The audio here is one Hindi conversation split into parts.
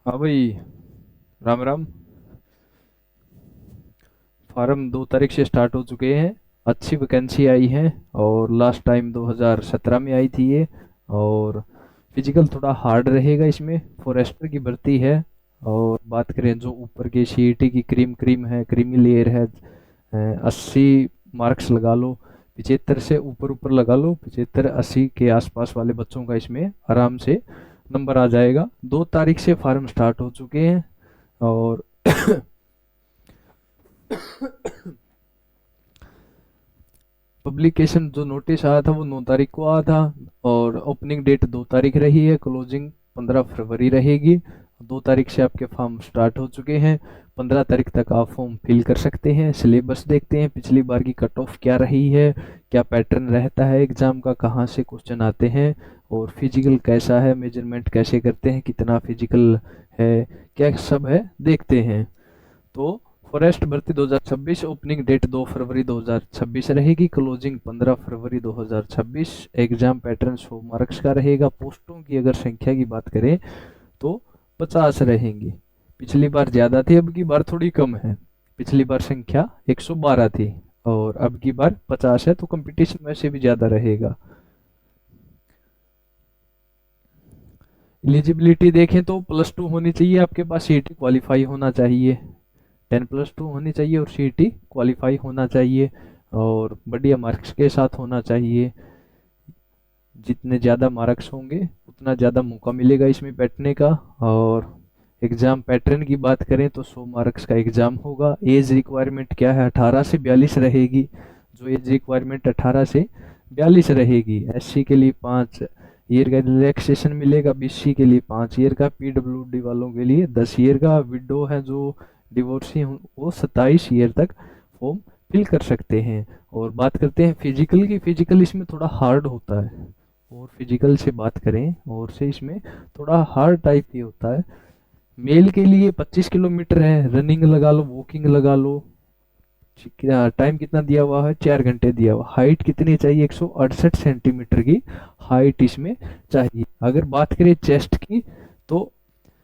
हाँ भाई। राम राम। फार्म 2 तारीख से स्टार्ट हो चुके हैं। अच्छी वैकेंसी आई है। और लास्ट टाइम 2017 में आई थी ये। और फिजिकल थोड़ा हार्ड रहेगा इसमें। फॉरेस्टर की भर्ती है। और बात करें जो ऊपर की सीईटी की क्रीम क्रीम है, क्रीमी लेयर है, 80 मार्क्स लगा लो। 75 से ऊपर ऊपर लगा लो, 75 80 के आसपास वाले बच्चों का इसमें आराम से नंबर आ जाएगा। 2 तारीख से फार्म स्टार्ट हो चुके हैं। और पब्लिकेशन जो नोटिस आया था वो 9 तारीख को आया था। और ओपनिंग डेट 2 तारीख रही है, क्लोजिंग 15 फरवरी रहेगी। 2 तारीख से आपके फॉर्म स्टार्ट हो चुके हैं। 15 तारीख तक आप फॉर्म फिल कर सकते हैं। सिलेबस देखते हैं पिछली बार की कट ऑफ क्या रही है, क्या पैटर्न रहता है एग्जाम का, कहाँ से क्वेश्चन आते हैं, और फिजिकल कैसा है, मेजरमेंट कैसे करते हैं, कितना फिजिकल है, क्या सब है देखते हैं। तो फॉरेस्ट भर्ती 2026 ओपनिंग डेट 2 फरवरी 2026 रहेगी, क्लोजिंग 15 फरवरी 2026। एग्जाम पैटर्न 100 मार्क्स का रहेगा। पोस्टों की अगर संख्या की बात करें तो 50 रहेंगी। पिछली बार ज़्यादा थी, अब की बार थोड़ी कम है। पिछली बार संख्या 112 थी और अब की बार 50 है, तो कंपटीशन वैसे भी ज़्यादा रहेगा। एलिजिबिलिटी देखें तो +2 होनी चाहिए आपके पास, सीईटी क्वालिफाई होना चाहिए। 10+2 होनी चाहिए और सीईटी क्वालिफाई होना चाहिए। और बढ़िया मार्क्स के साथ होना चाहिए। जितने ज़्यादा मार्क्स होंगे उतना ज़्यादा मौका मिलेगा इसमें बैठने का। और एग्ज़ाम पैटर्न की बात करें तो 100 मार्क्स का एग्ज़ाम होगा। एज रिक्वायरमेंट क्या है, 18 से 42 रहेगी। जो एज रिक्वायरमेंट 18 से 42 रहेगी। एससी के लिए 5 ईयर का रिलैक्सेशन मिलेगा, बीसी के लिए 5 ईयर का, पीडब्ल्यूडी वालों के लिए 10 ईयर का, विडो है जो डिवोर्सी वो 27 ईयर तक फॉर्म फिल कर सकते हैं। और बात करते हैं फिजिकल की। फिजिकल इसमें थोड़ा हार्ड होता है। और फिजिकल से बात करें और से इसमें थोड़ा हार्ड टाइप ही होता है। मेल के लिए 25 किलोमीटर है, रनिंग लगा लो, वॉकिंग लगा लो। टाइम कितना दिया हुआ है, 4 घंटे दिया हुआ। हाइट कितनी चाहिए, 168 सेंटीमीटर की हाइट इसमें चाहिए। अगर बात करें चेस्ट की तो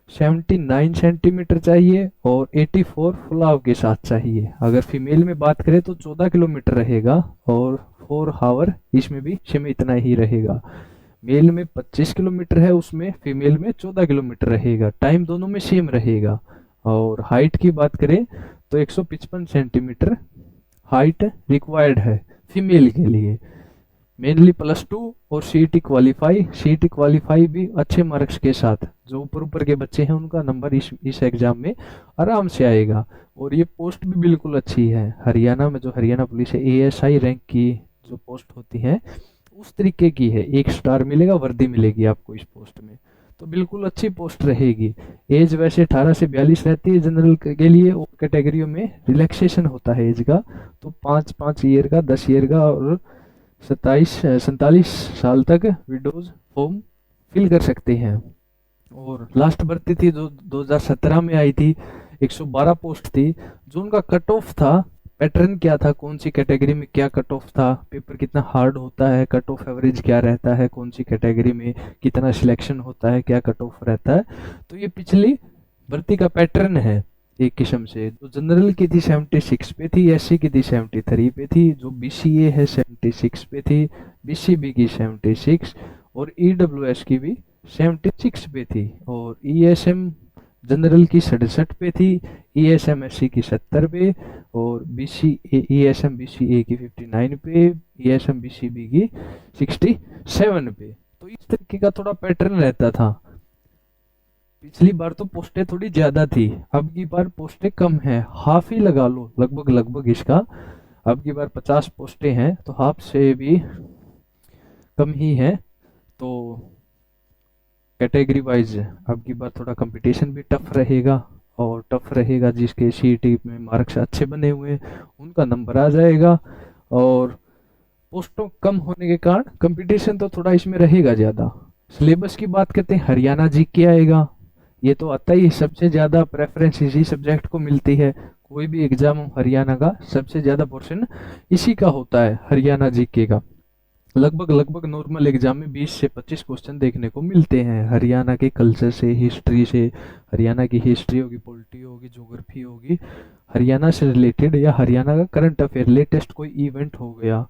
79 सेंटीमीटर चाहिए और 84 फुलाव के साथ चाहिए। अगर फीमेल में बात करें तो 14 किलोमीटर रहेगा और 4 हावर इसमें भी समय इतना ही रहेगा। मेल में 25 किलोमीटर है, उसमें फीमेल में 14 किलोमीटर रहेगा। टाइम दोनों में सेम रहेगा। और हाइट की बात करें तो 155 सेंटीमीटर हाइट रिक्वायर्ड है फीमेल के लिए। मेनली +2 और सीईटी क्वालिफाई भी अच्छे मार्क्स के साथ। जो ऊपर ऊपर के बच्चे हैं उनका नंबर इस एग्जाम में आराम से आएगा। और ये पोस्ट भी बिल्कुल अच्छी है। हरियाणा में जो हरियाणा पुलिस है, एएसआई रैंक की जो पोस्ट होती है उस तरीके की है। 1 स्टार मिलेगा, वर्दी मिलेगी आपको इस पोस्ट में। तो बिल्कुल अच्छी पोस्ट रहेगी। एज वैसे 18 से 42 रहती है जनरल के लिए। और कैटेगरियों में रिलैक्सेशन होता है एज का। तो 5 5 ईयर का, 10 ईयर का और 47 47 तक विडोज फॉर्म फिल कर सकते हैं। और लास्ट भर्ती थी जो 2017 में आई थी, 112 पोस्ट थी। जो उनका कट ऑफ था, पैटर्न क्या था, कौन सी कैटेगरी में क्या कट ऑफ था, पेपर कितना हार्ड होता है, कट ऑफ एवरेज क्या रहता है, कौन सी कैटेगरी में कितना सिलेक्शन होता है, क्या कट ऑफ रहता है। तो ये पिछली भर्ती का पैटर्न है। एक किस्म से जो जनरल की थी 76 पे थी, एससी की थी 73 पे थी, जो बीसीए है 76 पे थी, बीसीबी की 76 और ईडब्ल्यूएस की भी 76 पे थी। और ईएसएम जनरल की 67 पे थी, ईएसएम एससी की 70 पे, और बीसी ईएसएम बीसीए की 59 पे, ईएसएम बीसीबी की 67 पे। तो इस तरीके का थोड़ा पैटर्न रहता था। पिछली बार तो पोस्टें थोड़ी ज्यादा थी, अब की बार पोस्टें कम है। हाफ ही लगा लो लगभग लगभग इसका। अब की बार 50 पोस्टें हैं तो हाफ से भी कम ही है। तो कैटेगरी वाइज अब की बार थोड़ा कंपटीशन भी टफ रहेगा। और टफ रहेगा जिसके सीईटी में मार्क्स अच्छे बने हुए हैं उनका नंबर आ जाएगा। और पोस्टों कम होने के कारण कंपटीशन तो थोड़ा इसमें रहेगा ज़्यादा। सिलेबस की बात करते हैं, हरियाणा जीके आएगा। ये तो आता ही है, सबसे ज़्यादा प्रेफरेंस इसी सब्जेक्ट को मिलती है। कोई भी एग्जाम हो हरियाणा का, सबसे ज़्यादा पोर्शन इसी का होता है, हरियाणा जीके का। लगभग लगभग नॉर्मल एग्जाम में 20 से 25 क्वेश्चन देखने को मिलते हैं हरियाणा के कल्चर से, हिस्ट्री से। हरियाणा की हिस्ट्री होगी, पॉलिटी होगी, ज्योग्राफी होगी, हरियाणा से रिलेटेड या हरियाणा का करंट अफेयर, लेटेस्ट कोई इवेंट हो गया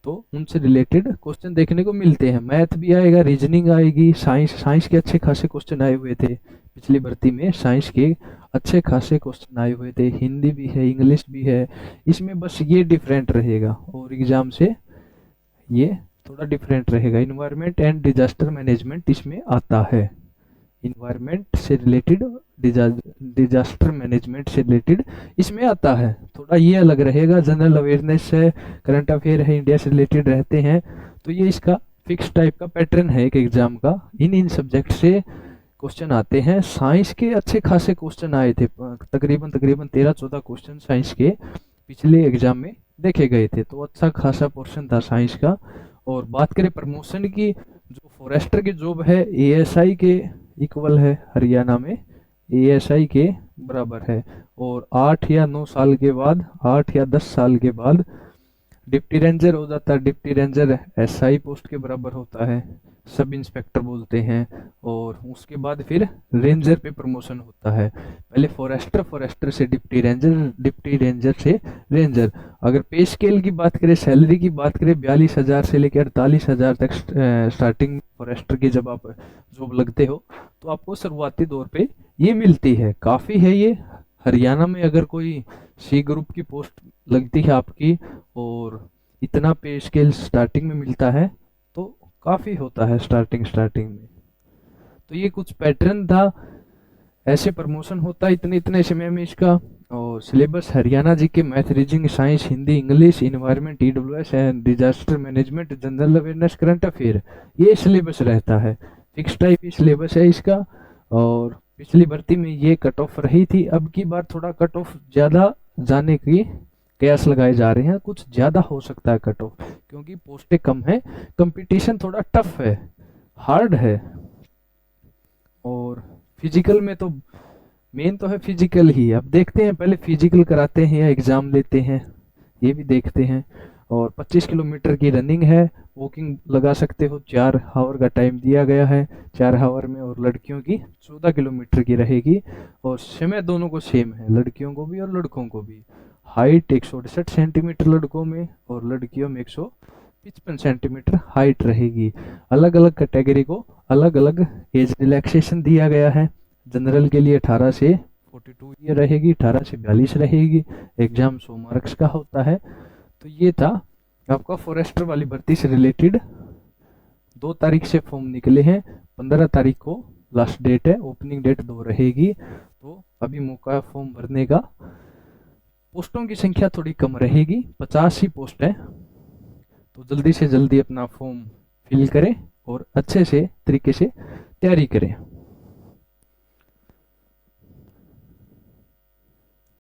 तो उनसे रिलेटेड क्वेश्चन देखने को मिलते हैं। मैथ भी आएगा, रीजनिंग आएगी, साइंस के अच्छे खासे क्वेश्चन आए हुए थे पिछली भर्ती में, साइंस के अच्छे खासे क्वेश्चन आए हुए थे, हिंदी भी है, इंग्लिश भी है। इसमें बस ये डिफरेंट रहेगा और एग्जाम से ये थोड़ा डिफरेंट रहेगा। इन्वायरमेंट एंड डिजास्टर मैनेजमेंट इसमें आता है, इन्वायरमेंट से रिलेटेड, डिजास्टर मैनेजमेंट से रिलेटेड इसमें आता है। थोड़ा ये अलग रहेगा, जनरल अवेयरनेस है, करंट अफेयर है, इंडिया से रिलेटेड रहते हैं। तो ये इसका फिक्स टाइप का पैटर्न है एक एग्जाम का, इन सब्जेक्ट से क्वेश्चन आते हैं। साइंस के अच्छे खासे क्वेश्चन आए थे, तकरीबन 13-14 क्वेश्चन साइंस के पिछले एग्जाम में देखे गए थे, तो अच्छा खासा पोर्शन था साइंस का। और बात करें प्रमोशन की, जो फॉरेस्टर की जॉब है एएसआई के इक्वल है हरियाणा में, एएसआई के बराबर है। और 8 या 9 साल के बाद, 8 या 10 साल के बाद डिप्टी रेंजर हो जाता है। डिप्टी रेंजर एसआई पोस्ट के बराबर होता है, सब इंस्पेक्टर बोलते हैं। और उसके बाद फिर रेंजर पे प्रमोशन होता है। पहले फॉरेस्टर, फॉरेस्टर से डिप्टी रेंजर, डिप्टी रेंजर से रेंजर। अगर पे स्केल की बात करें, सैलरी की बात करें, 42,000 से लेकर 48,000 तक स्टार्टिंग फॉरेस्टर की जब आप जॉब लगते हो तो आपको शुरुआती दौर पे ये मिलती है। काफ़ी है ये। हरियाणा में अगर कोई सी ग्रुप की पोस्ट लगती है आपकी और इतना पे स्केल स्टार्टिंग में मिलता है तो काफ़ी होता है स्टार्टिंग में। तो ये कुछ पैटर्न था, ऐसे प्रमोशन होता है इतने इतने समय में इसका। और सिलेबस हरियाणा जी के math, reasoning, science, Hindi, English, environment, EWS and disaster management, general awareness, current affair, ये सिलेबस रहता है। फिक्स टाइप ही सिलेबस है इसका। और पिछली भर्ती में ये कट ऑफ रही थी, अब की बार थोड़ा कट ऑफ ज़्यादा जाने की कयास लगाए जा रहे हैं। कुछ ज़्यादा हो सकता है कट ऑफ, क्योंकि पोस्टें कम है, कंपटीशन थोड़ा टफ है, हार्ड है। और फिजिकल में तो मेन तो है फिजिकल ही। अब देखते हैं, पहले फिजिकल कराते हैं या एग्ज़ाम लेते हैं, ये भी देखते हैं। और 25 किलोमीटर की रनिंग है, वॉकिंग लगा सकते हो, 4 आवर का टाइम दिया गया है, 4 आवर में। और लड़कियों की 14 किलोमीटर की रहेगी। और समय दोनों को सेम है, लड़कियों को भी और लड़कों को भी। हाइट 168 सेंटीमीटर लड़कों में और लड़कियों में 155 सेंटीमीटर हाइट रहेगी। अलग अलग कैटेगरी को अलग अलग एज रिलैक्सेशन दिया गया है। जनरल के लिए 18 से 42 ईयर रहेगी, 18 से 42 रहेगी। एग्जाम 100 मार्क्स का होता है। तो ये था आपका फॉरेस्टर वाली भर्ती से रिलेटेड। 2 तारीख से फॉर्म निकले हैं, 15 तारीख को लास्ट डेट है, ओपनिंग डेट 2 रहेगी। तो अभी मौका है फॉर्म भरने का। पोस्टों की संख्या थोड़ी कम रहेगी, 50 ही पोस्ट है। तो जल्दी से जल्दी अपना फॉर्म फिल करें और अच्छे से तरीके से तैयारी करें।